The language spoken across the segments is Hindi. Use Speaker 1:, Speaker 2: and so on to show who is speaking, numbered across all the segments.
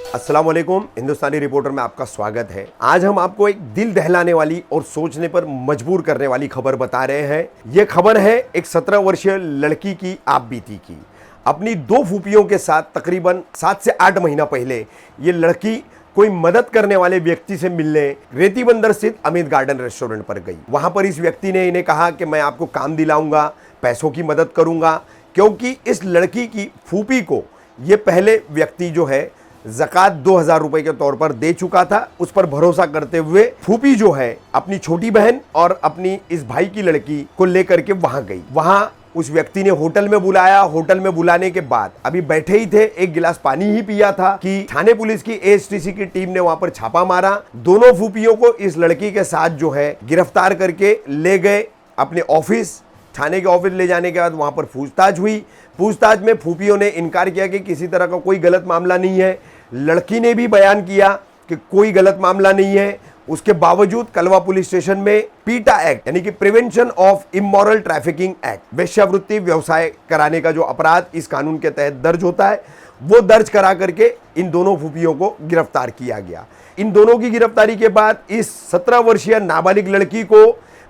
Speaker 1: अस्सलाम वालेकुम, हिंदुस्तानी रिपोर्टर में आपका स्वागत है। आज हम आपको एक दिल दहलाने वाली और सोचने पर मजबूर करने वाली खबर बता रहे हैं। यह खबर है एक 17 वर्षीय लड़की की आप बीती की। अपनी 2 फूफियों के साथ तकरीबन 7 से 8 महीना पहले ये लड़की कोई मदद करने वाले व्यक्ति से मिलने रेती बंदर स्थित अमित गार्डन रेस्टोरेंट पर गई। वहां पर इस व्यक्ति ने इन्हें कहा कि मैं आपको काम दिलाऊंगा, पैसों की मदद करूंगा, क्योंकि इस लड़की की फूफी को ये पहले व्यक्ति जो है ज़कात 2000 रुपए के तौर पर दे चुका था। उस पर भरोसा करते हुए फूफी जो है अपनी छोटी बहन और अपनी इस भाई की लड़की को लेकर के वहां गई। वहां उस व्यक्ति ने होटल में बुलाया। होटल में बुलाने के बाद अभी बैठे ही थे, एक गिलास पानी ही पिया था कि थाने पुलिस की एएसटीसी की टीम ने वहां पर छापा मारा। दोनों फूफियों को इस लड़की के साथ जो है गिरफ्तार करके ले गए अपने ऑफिस। थाने के ऑफिस ले जाने के बाद वहां पर पूछताछ हुई। पूछताछ में फूफियों ने इनकार किया कि किसी तरह का कोई गलत मामला नहीं है। लड़की ने भी बयान किया कि कोई गलत मामला नहीं है। उसके बावजूद कलवा पुलिस स्टेशन में पीटा एक्ट यानी कि prevention of immoral trafficking act, वेश्यावृत्ति व्यवसाय कराने का जो अपराध इस कानून के तहत दर्ज होता है, वो दर्ज करा करके इन दोनों फूफियों को गिरफ्तार किया गया। इन दोनों की गिरफ्तारी के बाद इस 17 वर्षीय नाबालिग लड़की को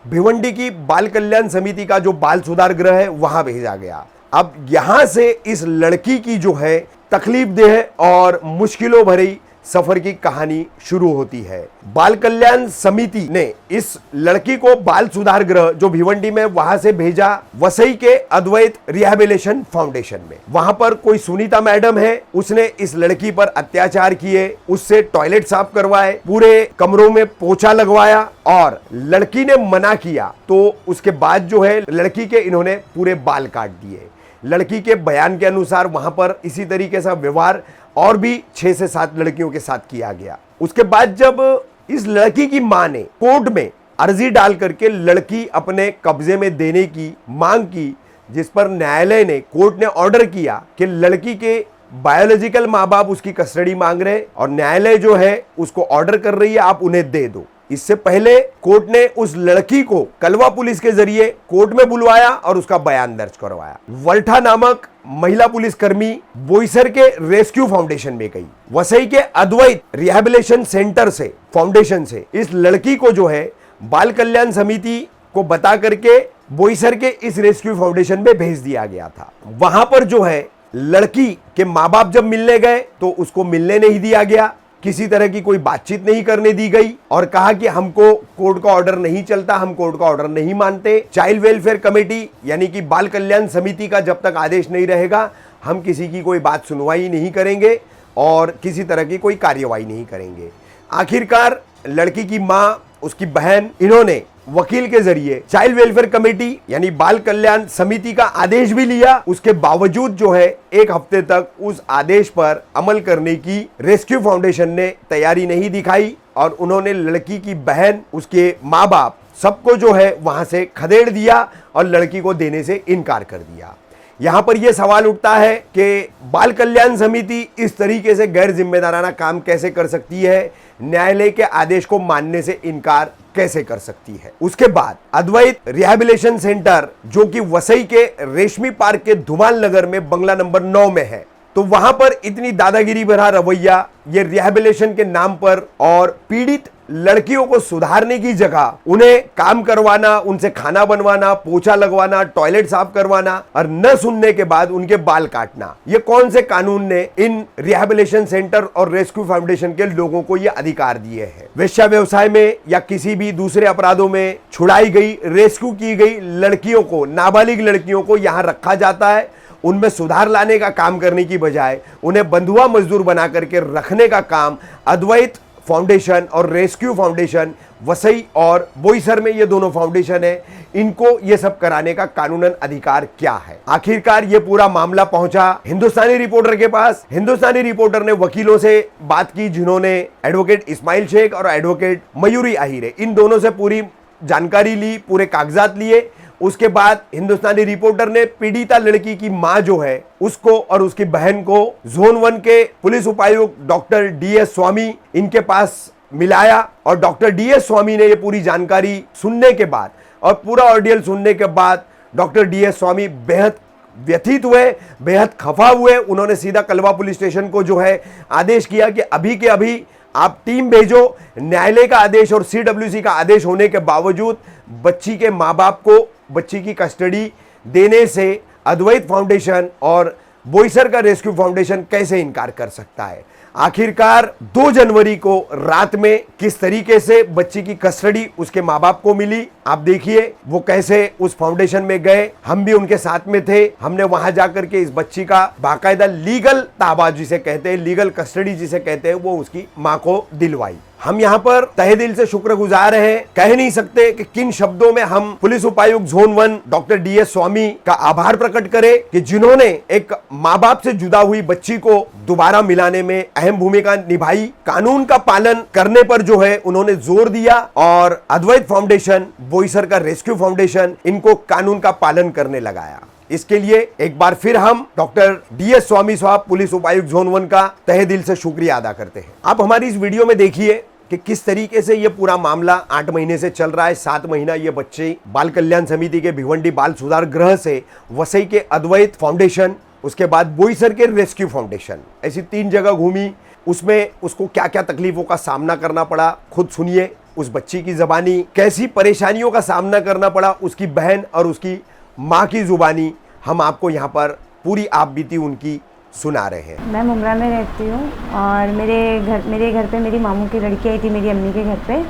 Speaker 1: भिवंडी की बाल कल्याण समिति का जो बाल सुधार गृह है वहां भेजा गया। अब यहां से इस लड़की की जो है तकलीफ देह और मुश्किलों भरी सफर की कहानी शुरू होती है। बाल कल्याण समिति ने इस लड़की को बाल सुधार गृह जो भिवंडी में वहां से भेजा वसई के अद्वैत रिहैबिलिटेशन फाउंडेशन में। वहां पर कोई सुनीता मैडम है, उसने इस लड़की पर अत्याचार किए, उससे टॉयलेट साफ करवाए, पूरे कमरों में पोछा लगवाया और लड़की ने मना किया तो उसके बाद जो है लड़की के इन्होंने पूरे बाल काट दिए। लड़की के बयान के अनुसार वहां पर इसी तरीके से व्यवहार और भी 6 से 7 लड़कियों के साथ किया गया। उसके बाद जब इस लड़की की मां ने कोर्ट में अर्जी डाल करके लड़की अपने कब्जे में देने की मांग की, जिस पर न्यायालय ने, कोर्ट ने ऑर्डर किया कि लड़की के बायोलॉजिकल माँ बाप उसकी कस्टडी मांग रहे और न्यायालय जो है उसको ऑर्डर कर रही है आप उन्हें दे दो। इससे पहले कोर्ट ने उस लड़की को कलवा पुलिस के जरिए कोर्ट में बुलवाया और उसका बयान दर्ज करवाया। वल्ठा नामक महिला पुलिस कर्मी बोईसर के रेस्क्यू फाउंडेशन में गई। वसई के अद्वैत रिहैबिलिटेशन सेंटर से, फाउंडेशन से इस लड़की को जो है बाल कल्याण समिति को बता करके बोईसर के इस रेस्क्यू फाउंडेशन में भेज दिया गया था। वहां पर जो है लड़की के माँ बाप जब मिलने गए तो उसको मिलने नहीं दिया गया, किसी तरह की कोई बातचीत नहीं करने दी गई और कहा कि हमको कोर्ट का ऑर्डर नहीं चलता, हम कोर्ट का ऑर्डर नहीं मानते। चाइल्ड वेलफेयर कमेटी यानी कि बाल कल्याण समिति का जब तक आदेश नहीं रहेगा हम किसी की कोई बात सुनवाई नहीं करेंगे और किसी तरह की कोई कार्यवाही नहीं करेंगे। आखिरकार लड़की की मां, उसकी बहन, इन्होंने वकील के जरिए चाइल्ड वेलफेयर कमेटी यानी बाल कल्याण समिति का आदेश भी लिया। उसके बावजूद जो है 1 हफ्ते तक उस आदेश पर अमल करने की रेस्क्यू फाउंडेशन ने तैयारी नहीं दिखाई और उन्होंने लड़की की बहन, उसके माँ बाप सबको जो है वहां से खदेड़ दिया और लड़की को देने से इनकार कर दिया। यहां पर यह सवाल उठता है कि बाल कल्याण समिति इस तरीके से गैर जिम्मेदाराना काम कैसे कर सकती है, न्यायालय के आदेश को मानने से इनकार कैसे कर सकती है। उसके बाद अद्वैत रिहैबिलिटेशन सेंटर जो कि वसई के रेशमी पार्क के धुमाल नगर में बंगला नंबर 9 में है, तो वहां पर इतनी दादागिरी भरा रवैया ये रिहैबिलिटेशन के नाम पर और पीड़ित लड़कियों को सुधारने की जगह उन्हें काम करवाना, उनसे खाना बनवाना, पोछा लगवाना, टॉयलेट साफ करवाना और न सुनने के बाद उनके बाल काटना, ये कौन से कानून ने इन रिहैबिलिटेशन सेंटर और रेस्क्यू फाउंडेशन के लोगों को ये अधिकार दिए हैं? वेश्या व्यवसाय में या किसी भी दूसरे अपराधों में छुड़ाई गई, रेस्क्यू की गई लड़कियों को, नाबालिग लड़कियों को यहाँ रखा जाता है। उनमें सुधार लाने का काम करने की बजाय उन्हें बंधुआ मजदूर बना करके रखने का काम अद्वैत फाउंडेशन और रेस्क्यू फाउंडेशन वसई और बोईसर में ये दोनों फाउंडेशन है, इनको ये सब कराने का कानूनन अधिकार क्या है? आखिरकार ये पूरा मामला पहुंचा हिंदुस्तानी रिपोर्टर के पास। हिंदुस्तानी रिपोर्टर ने वकीलों से बात की जिन्होंने एडवोकेट इस्माइल शेख और एडवोकेट मयूरी आहिर, इन दोनों से पूरी जानकारी ली, पूरे कागजात लिए। उसके बाद हिंदुस्तानी रिपोर्टर ने पीड़िता लड़की की मां जो है उसको और उसकी बहन को जोन 1 के पुलिस उपायुक्त डॉक्टर DS स्वामी इनके पास मिलाया और डॉक्टर DS स्वामी ने ये पूरी जानकारी सुनने के बाद और पूरा ऑडियल सुनने के बाद डॉक्टर DS स्वामी बेहद व्यथित हुए, बेहद खफा हुए। उन्होंने सीधा कलवा पुलिस स्टेशन को जो है आदेश किया कि अभी के अभी आप टीम भेजो। न्यायालय का आदेश और सीडब्ल्यूसी का आदेश होने के बावजूद बच्ची के माँ बाप को बच्ची की कस्टडी देने से अद्वैत फाउंडेशन और बोईसर का रेस्क्यू फाउंडेशन कैसे इनकार कर सकता है। आखिरकार 2 जनवरी को रात में किस तरीके से बच्ची की कस्टडी उसके माँ बाप को मिली, आप देखिए वो कैसे उस फाउंडेशन में गए। हम भी उनके साथ में थे। हमने वहां जाकर के इस बच्ची का बाकायदा लीगल ताबा जिसे कहते हैं, लीगल कस्टडी जिसे कहते हैं, वो उसकी माँ को दिलवाई। हम यहाँ पर तहे दिल से शुक्रगुजार हैं। कह नहीं सकते कि किन शब्दों में हम पुलिस उपायुक्त जोन 1 डॉक्टर DS स्वामी का आभार प्रकट करें कि जिन्होंने एक माँ बाप से जुदा हुई बच्ची को दोबारा मिलाने में अहम भूमिका निभाई। कानून का पालन करने पर जो है उन्होंने जोर दिया और अद्वैत फाउंडेशन, बोईसर का रेस्क्यू फाउंडेशन इनको कानून का पालन करने लगाया। इसके लिए एक बार फिर हम डॉक्टर DS स्वामी साहब, पुलिस उपायुक्त जोन 1 का तहे दिल से शुक्रिया अदा करते हैं। आप हमारी इस वीडियो में देखिए कि किस तरीके से ये पूरा मामला 8 महीने से चल रहा है। 7 महीना ये बच्चे बाल कल्याण समिति के भिवंडी बाल सुधार गृह से वसई के अद्वैत फाउंडेशन, उसके बाद बोईसर के रेस्क्यू फाउंडेशन, ऐसी 3 जगह घूमी। उसमें उसको क्या क्या तकलीफों का सामना करना पड़ा खुद सुनिए। उस बच्ची की जबानी कैसी परेशानियों का सामना करना पड़ा, उसकी बहन और उसकी माँ की जुबानी हम आपको यहाँ पर पूरी आप बीती उनकी सुना रहे हैं।
Speaker 2: मैं मुमरा में रहती हूँ और मेरे घर पे मेरी मामू की लड़की आई थी मेरी अम्मी के घर पे।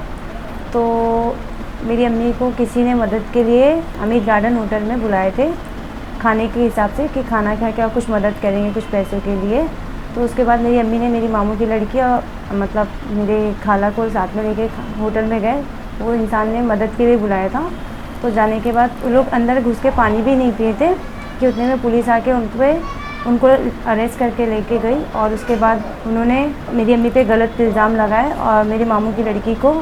Speaker 2: तो मेरी अम्मी को किसी ने मदद के लिए अमित गार्डन होटल में बुलाए थे खाने के हिसाब से कि खाना खा के कुछ मदद करेंगे कुछ पैसों के लिए। तो उसके बाद मेरी अम्मी ने मेरी मामू की लड़की और मतलब मेरे खाला को साथ में लेके होटल में गए। वो इंसान ने मदद के लिए बुलाया था। तो जाने के बाद वो लोग अंदर घुस के पानी भी नहीं पिए थे कि उतने में पुलिस आके उनको अरेस्ट करके लेके गई। और उसके बाद उन्होंने मेरी अम्मी पे गलत इल्ज़ाम लगाए और मेरे मामू की लड़की को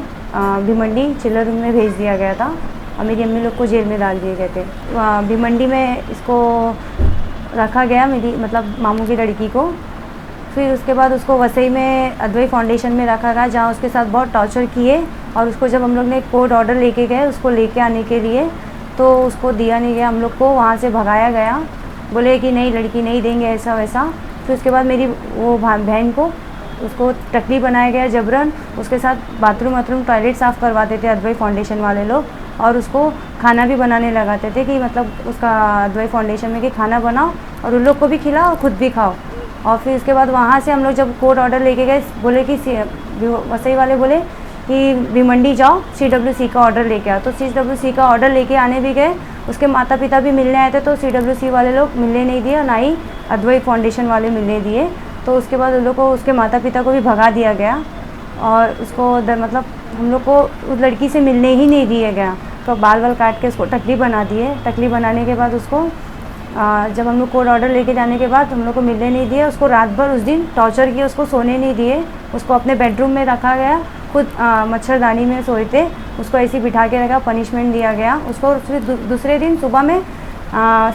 Speaker 2: भिवंडी चिल्लर रूम में भेज दिया गया था और मेरी अम्मी लोग को जेल में डाल दिए गए थे। भिवंडी में इसको रखा गया, मेरी मतलब मामू की लड़की को। फिर उसके बाद उसको वसई में अद्वैत फाउंडेशन में रखा गया जहाँ उसके साथ बहुत टॉर्चर किए। और उसको जब हम लोग ने कोर्ट ऑर्डर लेके गए उसको लेके आने के लिए, तो उसको दिया नहीं गया। हम लोग को वहाँ से भगाया गया, बोले कि नहीं लड़की नहीं देंगे ऐसा वैसा। फिर उसके बाद मेरी वो बहन को उसको टकली बनाया गया जबरन। उसके साथ बाथरूम टॉयलेट साफ़ करवाते थे अद्वैत फाउंडेशन वाले लोग और उसको खाना भी बनाने लगाते थे कि मतलब उसका अद्वैत फाउंडेशन में कि खाना बनाओ और उन लोग को भी खिलाओ और ख़ुद भी खाओ। और फिर उसके बाद वहाँ से हम लोग जब कोर्ट ऑर्डर लेके गए, बोले कि वसई वाले बोले कि भिवंडी जाओ CWC का ऑर्डर लेके आओ। तो CWC का ऑर्डर लेके आने भी गए, उसके माता पिता भी मिलने आए थे तो CWC वाले लोग मिलने नहीं दिए, ना ही अद्वैत फाउंडेशन वाले मिलने दिए। तो उसके बाद उन लोग को उसके माता पिता को भी भगा दिया गया और उसको मतलब हम लोग को उस लड़की से मिलने ही नहीं दिया गया। तो बाल काट के उसको टकली बना दिए। टकली बनाने के बाद उसको जब हम लोग कोर्ट ऑर्डर लेके जाने के बाद हम लोग को मिलने नहीं दिए। उसको रात भर उस दिन टॉर्चर किए, उसको सोने नहीं दिए। उसको अपने बेडरूम में रखा गया, खुद मच्छरदानी में सोए थे, उसको ऐसे बिठा के रखा, पनिशमेंट दिया गया उसको। फिर दूसरे दिन सुबह में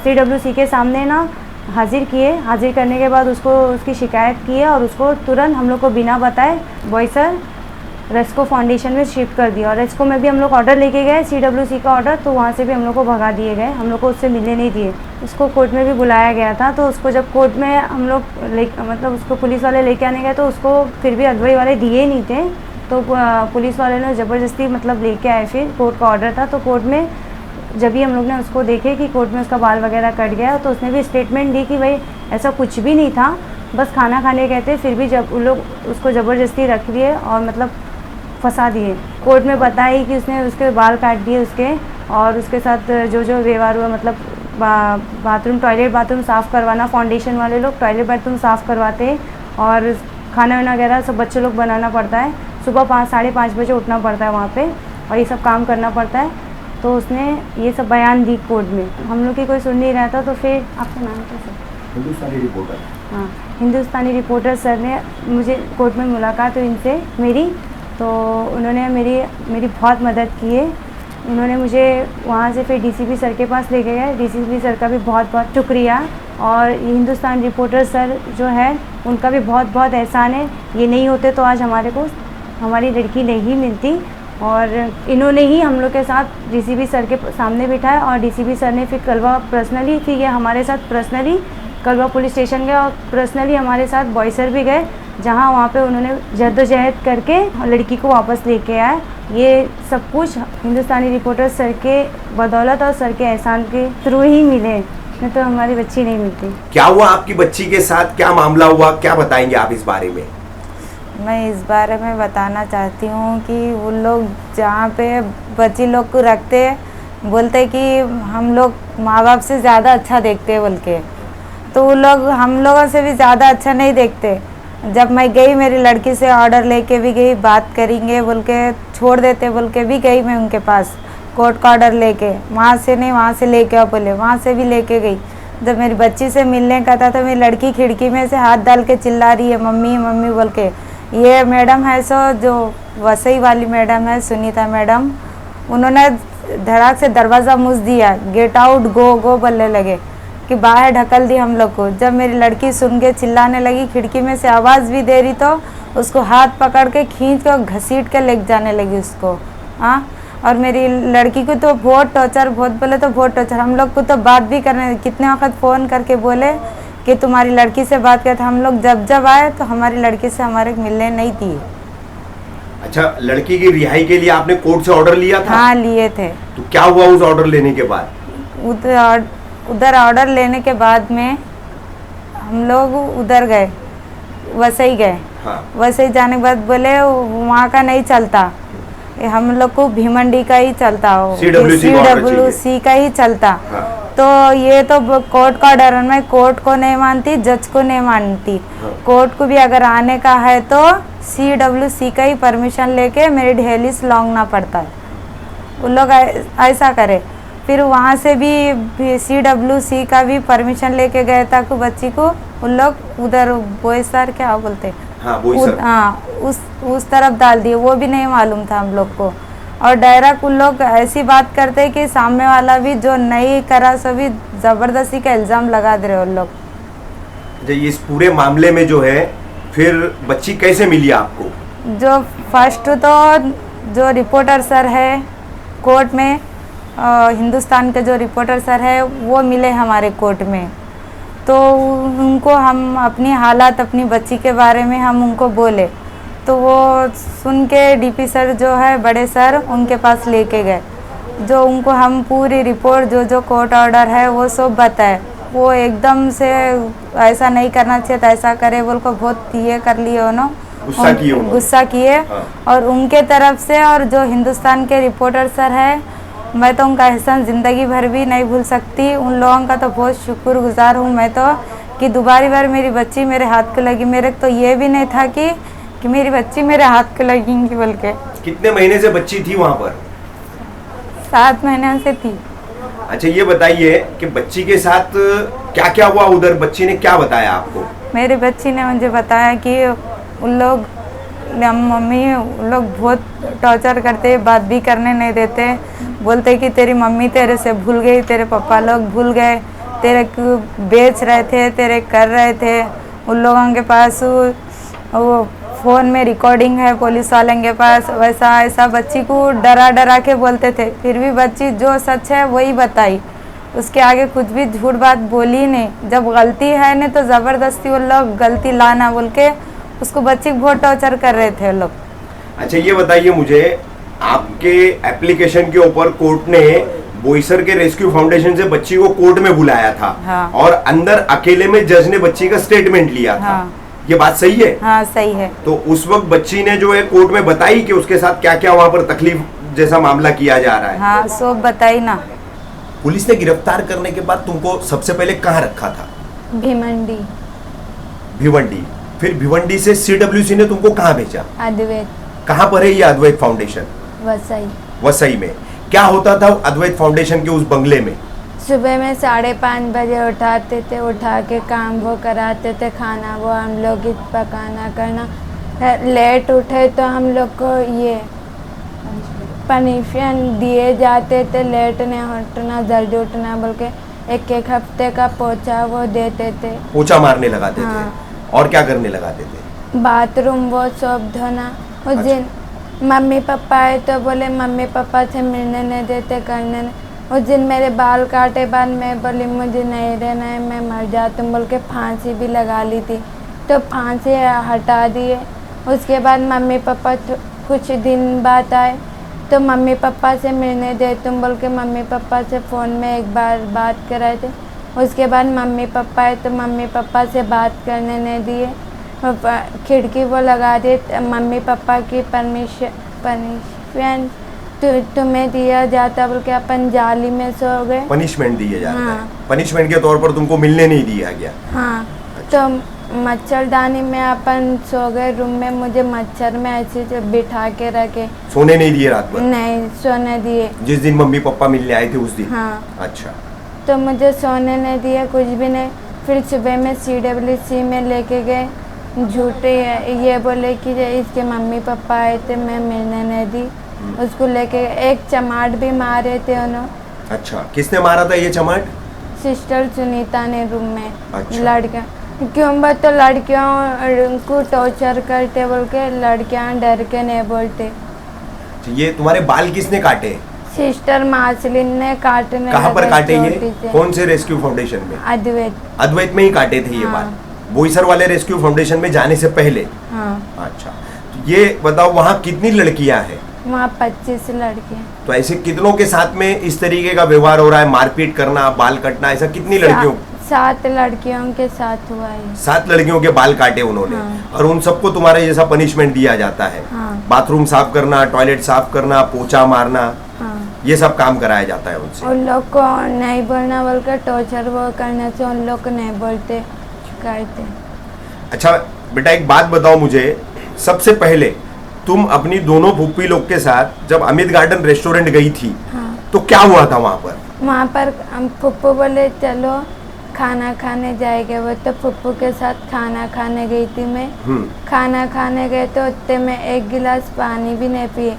Speaker 2: CWC के सामने ना हाजिर किए। हाजिर करने के बाद उसको उसकी शिकायत की है और उसको तुरंत हम लोग को बिना बताए बोईसर रेस्को फाउंडेशन में शिफ्ट कर दिया। और रेस्को में भी हम लोग ऑर्डर लेके गए CWC का ऑर्डर, तो वहाँ से भी हम लोग को भगा दिए गए, हम लोग को उससे मिलने नहीं दिए। उसको कोर्ट में भी बुलाया गया था। तो उसको जब कोर्ट में हम लोग मतलब उसको पुलिस वाले लेके आने गए तो उसको फिर भी अद्वैत वाले दिए नहीं थे। तो पुलिस वाले ने ज़बरदस्ती मतलब लेके आए। फिर कोर्ट का ऑर्डर था तो कोर्ट में जब भी हम लोग ने उसको देखे कि कोर्ट में उसका बाल वगैरह कट गया तो उसने भी स्टेटमेंट दी कि भाई ऐसा कुछ भी नहीं था, बस खाना खाने गए थे। फिर भी जब उन लोग उसको ज़बरदस्ती रख दिए और मतलब फंसा दिए। कोर्ट में बताई कि उसने उसके बाल काट दिए उसके और उसके साथ जो व्यवहार हुआ मतलब टॉयलेट बाथरूम साफ़ करवाना, फाउंडेशन वाले लोग टॉयलेट बाथरूम साफ़ करवाते और खाना वाना वगैरह सब बच्चे लोग बनाना पड़ता है। सुबह 5-5:30 बजे उठना पड़ता है वहाँ पे और ये सब काम करना पड़ता है। तो उसने ये सब बयान दी कोर्ट में। हम लोग की कोई सुन नहीं रहा था। तो फिर आपका नाम क्या सर?
Speaker 1: हिंदुस्तानी रिपोर्टर।
Speaker 2: हाँ, हिंदुस्तानी रिपोर्टर सर ने मुझे कोर्ट में मुलाकात हुई इनसे मेरी, तो उन्होंने मेरी बहुत मदद की है। उन्होंने मुझे वहाँ से फिर DCP सर के पास लेके गए। DCP सर का भी बहुत बहुत शुक्रिया। और हिंदुस्तान रिपोर्टर सर जो है उनका भी बहुत बहुत एहसान है। ये नहीं होते तो आज हमारी लड़की नहीं मिलती। और इन्होंने ही हम लोग के साथ डीसीपी सर के सामने बिठाया और डीसीपी सर ने फिर कलवा पर्सनली फिर ये हमारे साथ पर्सनली कलवा पुलिस स्टेशन गए और पर्सनली हमारे साथ बॉय सर भी गए, जहाँ वहाँ पे उन्होंने जद्दोजहद करके लड़की को वापस लेके आए। ये सब कुछ हिंदुस्तानी रिपोर्टर सर के बदौलत और सर के एहसान के थ्रू ही मिले, नहीं तो हमारी बच्ची नहीं मिलती।
Speaker 1: क्या हुआ आपकी बच्ची के साथ, क्या मामला हुआ, क्या बताएंगे आप इस बारे में?
Speaker 3: मैं इस बारे में बताना चाहती हूँ कि वो लोग जहाँ पे बच्ची लोग को रखते बोलते कि हम लोग माँ बाप से ज़्यादा अच्छा देखते बोल के, तो वो लोग हम लोगों से भी ज़्यादा अच्छा नहीं देखते। जब मैं गई मेरी लड़की से ऑर्डर लेके भी गई, बात करेंगे बोल के छोड़ देते बोल के भी गई मैं उनके पास कोर्ट का ऑर्डर लेके, वहाँ से नहीं वहाँ से लेके आओ बोले, वहाँ से भी लेके गई। जब मेरी बच्ची से मिलने का था तो मेरी लड़की खिड़की में से हाथ डाल के चिल्ला रही है मम्मी मम्मी बोल के। ये मैडम है सो जो वसई वाली मैडम है सुनीता मैडम, उन्होंने धड़ाक से दरवाज़ा मूस दिया, गेट आउट गो गो बोलने लगे कि बाहर ढकल दी हम लोग को। जब मेरी लड़की सुन के चिल्लाने लगी, खिड़की में से आवाज़ भी दे रही, तो उसको हाथ पकड़ के खींच के घसीट के ले जाने लगी उसको। हाँ, और मेरी लड़की को तो बहुत टॉर्चर, बहुत बोले तो बहुत टॉर्चर। हम लोग को तो बात भी करने, कितने वक्त फ़ोन करके बोले कि तुम्हारी लड़की से बात करते। हम लोग जब आए तो हमारी लड़की से हमारे मिलने नहीं दिए।
Speaker 1: अच्छा, लड़की की रिहाई के लिए आपने कोर्ट से ऑर्डर लिया था?
Speaker 3: हाँ, लिए थे।
Speaker 1: तो क्या हुआ उस ऑर्डर लेने के बाद?
Speaker 3: उधर ऑर्डर लेने के बाद में हम लोग उधर गए, वसई गए।
Speaker 1: हाँ।
Speaker 3: वसई जाने के बाद बोले वहाँ का नहीं चलता, हम लोग को भीमंडी का ही चलता हो, CWC का ही चलता।
Speaker 1: हाँ।
Speaker 3: तो ये तो कोर्ट का ऑर्डर है, मैं कोर्ट को नहीं मानती, जज को नहीं मानती।
Speaker 1: हाँ।
Speaker 3: कोर्ट को भी अगर आने का है तो CWC का ही परमिशन लेके मेरे ढेलिस लौंगना पड़ता है। उन लोग ऐसा करे। फिर वहाँ से भी CWC का भी परमिशन लेके गए था को बच्ची को उन लोग उधर बोईसर क्या बोलते,
Speaker 1: हाँ, बोईसर।
Speaker 3: हाँ, उस तरफ डाल दिए। वो भी नहीं मालूम था हम लोग को। और डायरेक्ट उन लोग ऐसी बात करते कि सामने वाला भी जो नहीं करा सभी ज़बरदस्ती का इल्ज़ाम लगा दे रहे उन लोग।
Speaker 1: अच्छा, इस पूरे मामले में जो है फिर बच्ची कैसे मिली आपको?
Speaker 3: जो फर्स्ट तो जो रिपोर्टर सर है कोर्ट में, हिंदुस्तान के जो रिपोर्टर सर है वो मिले हमारे कोर्ट में। तो उनको हम अपनी हालात, अपनी बच्ची के बारे में हम उनको बोले, तो वो सुन के DP सर जो है बड़े सर उनके पास लेके गए। जो उनको हम पूरी रिपोर्ट जो कोर्ट ऑर्डर है वो सब बताए। वो एकदम से ऐसा नहीं करना चाहिए था, ऐसा करे बोल को बहुत ये कर लिए उन्होंने, गुस्सा किए।
Speaker 1: हाँ। और
Speaker 3: उनके तरफ से और जो हिंदुस्तान के रिपोर्टर सर है, मैं तो उनका एहसान ज़िंदगी भर भी नहीं भूल सकती। उन लोगों का तो बहुत शुक्रगुजार हूँ मैं तो, कि दोबारी बार मेरी बच्ची मेरे हाथ को लगी। मेरे तो ये भी नहीं था कि मेरी बच्ची मेरे हाथ को लगेंगी बोल के।
Speaker 1: कितने महीने से बच्ची थी वहाँ पर?
Speaker 3: 7 महीने से थी।
Speaker 1: अच्छा, ये बताइए कि बच्ची के साथ क्या क्या हुआ उधर, बच्ची ने क्या बताया आपको?
Speaker 3: मेरी बच्ची ने मुझे बताया कि उन लोग मम्मी उन लोग बहुत टॉर्चर करते, बात भी करने नहीं देते, बोलते कि तेरी मम्मी तेरे से भूल गई, तेरे पापा लोग भूल गए, तेरे को बेच रहे थे, तेरे कर रहे थे। उन लोगों के पास वो फ़ोन में रिकॉर्डिंग है पुलिस वाले के पास। वैसा ऐसा बच्ची को डरा के बोलते थे, फिर भी बच्ची जो सच है वही बताई, उसके आगे कुछ भी झूठ बात बोली नहीं। जब गलती है नहीं तो ज़बरदस्ती वो लोग गलती लाना बोल के उसको बच्ची को बहुत टॉर्चर कर रहे थे लोग।
Speaker 1: अच्छा, ये बताइए मुझे, आपके एप्लीकेशन के ऊपर कोर्ट ने बोईसर के रेस्क्यू फाउंडेशन से बच्ची को कोर्ट में बुलाया था।
Speaker 3: हाँ।
Speaker 1: और अंदर अकेले में जज ने बच्ची का स्टेटमेंट लिया था।
Speaker 3: हाँ।
Speaker 1: ये बात सही है?
Speaker 3: हाँ, सही है।
Speaker 1: तो उस वक्त बच्ची ने जो है कोर्ट में बताई कि उसके साथ क्या क्या वहाँ पर तकलीफ जैसा मामला किया जा रहा है?
Speaker 3: हाँ, सब बताई ना।
Speaker 1: पुलिस ने गिरफ्तार करने के बाद तुमको सबसे पहले कहाँ रखा था?
Speaker 4: भीमंडी।
Speaker 1: भिवंडी। फिर भिवंडी से CWC ने तुमको कहाँ भेजा?
Speaker 4: अद्वैत।
Speaker 1: कहाँ पर है ये अद्वैत फाउंडेशन?
Speaker 4: वसई।
Speaker 1: वसई में। क्या होता था अद्वैत फाउंडेशन के उस बंगले में?
Speaker 4: सुबह में 5:30 बजे उठाते थे, उठा के काम वो कराते थे, खाना वो हम लोग ही पकाना करना। लेट उठे तो हम लोग को ये पनिशमेंट दिए जाते थे, लेट नहीं उठना, जल्दी उठना बोल के 1-1 हफ्ते का पोछा वो देते थे।
Speaker 1: पोछा मारने लगाते
Speaker 4: हाँ।
Speaker 1: थे। और क्या करने लगाते थे?
Speaker 4: बाथरूम वो सब धोना। उस दिन मम्मी पापा आए तो बोले मम्मी पापा से मिलने नहीं देते, करने नहीं। उस दिन मेरे बाल काटे बाद मैं बोली मुझे नहीं रहना है, मैं मर जाती हूँ बोल के फांसी भी लगा ली थी, तो फांसी हटा दिए। उसके बाद मम्मी पापा कुछ दिन बाद आए तो मम्मी पापा से मिलने दे तुम बोल के मम्मी पापा से फ़ोन में एक बार बात कराए थे। उसके बाद मम्मी पापा आए तो मम्मी पापा से बात करने नहीं दिए, खिड़की वो लगा दिए। मम्मी पापा की पनिशमेंट तुम्हें दिया जाता बोल के अपन जाली में सो गए।
Speaker 1: पनिशमेंट दिए जाता
Speaker 4: हाँ।
Speaker 1: है, पनिशमेंट के तौर पर तुमको मिलने नहीं दिया गया।
Speaker 4: हाँ, तो मच्छरदानी में अपन सो गए रूम में, मुझे मच्छर में ऐसे से बिठा के रखे,
Speaker 1: सोने नहीं दिए रात भर?
Speaker 4: नहीं सोने दिए।
Speaker 1: जिस दिन मम्मी पापा मिलने आए थे उस दिन?
Speaker 4: हाँ,
Speaker 1: अच्छा।
Speaker 4: तो मुझे सोने नहीं दिया, कुछ भी नहीं। फिर सुबह में CWC में लेके गए, झूठे ये बोले कि इसके मम्मी पापा आए थे, मैं मिलने नहीं दी। उसको लेके एक चमाट भी मारे थे उन्होंने।
Speaker 1: अच्छा, किसने मारा था ये चमाट?
Speaker 4: सिस्टर सुनीता ने रूम में।
Speaker 1: अच्छा।
Speaker 4: लड़कियाँ क्यों बस तो लड़कियों को टॉर्चर करते बोल के लड़कियाँ डर के नहीं बोलते।
Speaker 1: ये तुम्हारे बाल किसने काटे?
Speaker 4: सिस्टर मासलिन ने काटने
Speaker 1: कहाँ पर
Speaker 4: लगे
Speaker 1: काटे ये?
Speaker 4: चोटी से।
Speaker 1: कौन से रेस्क्यू फाउंडेशन में?
Speaker 4: अद्वैत।
Speaker 1: अद्वैत में ही काटे थे ये
Speaker 4: हाँ।
Speaker 1: बाल? बोईसर वाले रेस्क्यू फाउंडेशन में जाने से पहले?
Speaker 4: हाँ,
Speaker 1: अच्छा, तो ये बताओ वहाँ कितनी लड़कियां हैं?
Speaker 4: वहाँ 25 लड़कियाँ।
Speaker 1: तो ऐसे कितनों के साथ में इस तरीके का व्यवहार हो रहा है, मारपीट करना, बाल कटना, ऐसा कितनी लड़कियों?
Speaker 4: 7 लड़कियों के साथ हुआ है।
Speaker 1: 7 लड़कियों के बाल काटे उन्होंने।
Speaker 4: हाँ।
Speaker 1: और उन सबको तुम्हारे जैसा पनिशमेंट दिया जाता है?
Speaker 4: हाँ।
Speaker 1: बाथरूम साफ करना, टॉयलेट साफ करना, पोछा मारना,
Speaker 4: हाँ,
Speaker 1: ये सब काम कराया जाता है उनसे?
Speaker 4: उन लोग को नहीं बोलना बोलकर टॉर्चर वो करने से उन लोग को नहीं बोलते करते।
Speaker 1: अच्छा बेटा, एक बात बताओ मुझे, सबसे पहले तुम अपनी दोनों फूफी लोग के साथ जब अमित गार्डन रेस्टोरेंट गई थी,
Speaker 4: हाँ,
Speaker 1: तो क्या हुआ था वहां पर?
Speaker 4: वहाँ पर हम फुप्पू बोले चलो खाना खाने जाएंगे, वो तो फुप्पू के साथ खाना खाने गई थी मैं। खाना खाने गए तो उतने में एक गिलास पानी भी नहीं पिए,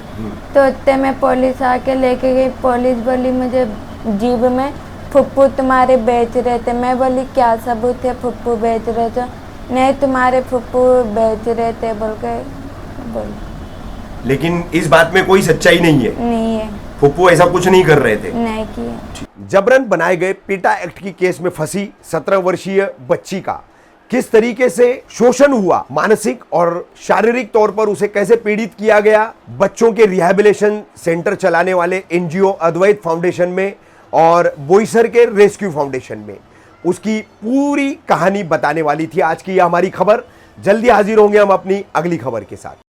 Speaker 4: तो उतने में पुलिस आके लेके गई। पुलिस बोली मुझे जीभ में फुप्पू तुम्हारे बेच रहे थे। मैं बोली क्या सबूत है फुप्पू बेच रहे थे? नहीं तुम्हारे फुप्पू बेच रहे थे बोल के बोल।
Speaker 1: लेकिन इस बात में कोई सच्चाई नहीं है?
Speaker 4: नहीं है,
Speaker 1: फुप्पू ऐसा कुछ नहीं कर रहे थे?
Speaker 4: नहीं किए।
Speaker 1: जबरन बनाए गए पीटा एक्ट की केस में फंसी 17 वर्षीय बच्ची का किस तरीके से शोषण हुआ, मानसिक और शारीरिक तौर पर उसे कैसे पीड़ित किया गया, बच्चों के रिहैबिलिटेशन सेंटर चलाने वाले एनजीओ अद्वैत फाउंडेशन में और बोईसर के रेस्क्यू फाउंडेशन में, उसकी पूरी कहानी बताने वाली थी आज की यह हमारी खबर। जल्दी हाजिर होंगे हम अपनी अगली खबर के साथ।